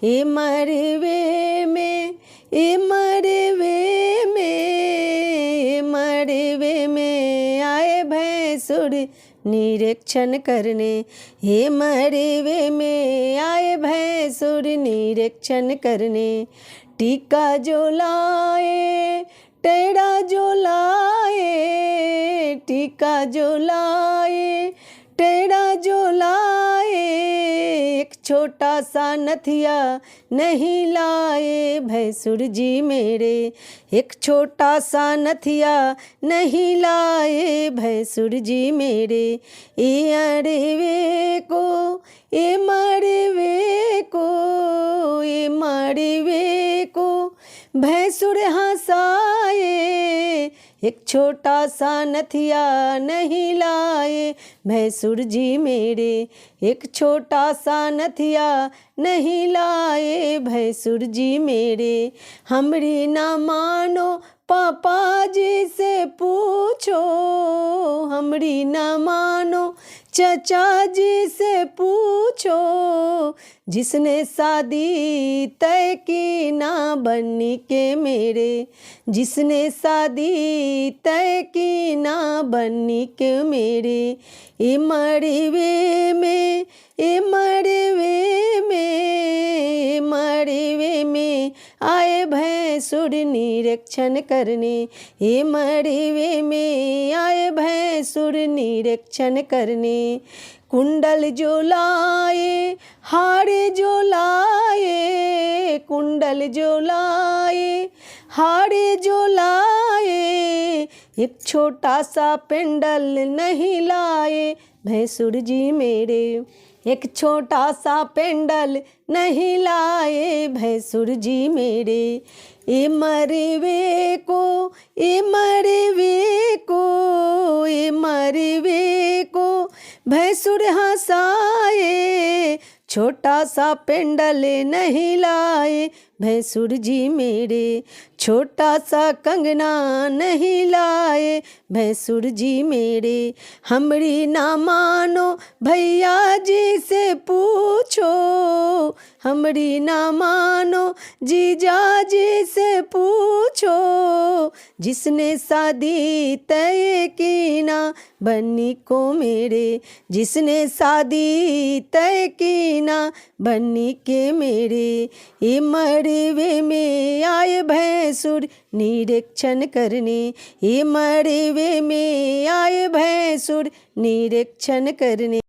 ए मरवे में, ए मरवे में, ए मरवे में आए भैंसुर निरीक्षण करने। हे मरवे में आए भैंसुर निरीक्षण करने। टीका जो लाए टेढ़ा जो लाए, टीका जो लाए टेढ़ा जो लाए, एक छोटा सा नथिया नहीं लाए भैंसुर जी मेरे। एक छोटा सा नथिया नहीं लाए भैंसुर जी मेरे। ए अरवे को, ए मरवे को, ए मरवे को भैंसुर हंसाए। एक छोटा सा नथिया नहीं लाए भैंसुर जी मेरे। एक छोटा सा नथिया नहीं लाए भैंसुर जी मेरे। हमरी ना मानो पापा जी से पूछो, हमरी ना मानो चचा जी से पूछो। जिसने शादी तय की ना बन्नी के मेरे, जिसने शादी तय की ना बन्नी के मेरे। ए मरवे में, ए मरवे में, ए मरवे में आए भैंसुर निरीक्षण करने। ए मरवे में आए भैंसुर निरीक्षण करने। कुंडल जो लाए हार जो लाए, कुंडल जो लाए हार जो लाए, एक छोटा सा पेंडल नहीं लाए भैंसुर जी मेरे। एक छोटा सा पेंडल नहीं लाए भैंसुर जी मेरे। ए मरवे को, ए मरवे को, ए मरवे को भैंसुर हंसाए। छोटा सा पेंडल नहीं लाए भैंसुर जी मेरे। छोटा सा कंगना नहीं लाए भैंसुर जी मेरे। हमरी ना मानो भैया जी से पूछो, हमरी ना मानो जीजा जी से पूछो। जिसने शादी तय की ना बन्नी को मेरे, जिसने शादी तय की ना बन्नी के मेरे। ए मरवे में आए भैंसुर निरीक्षण करने। ए मरवे में आए भैंसुर निरीक्षण करने।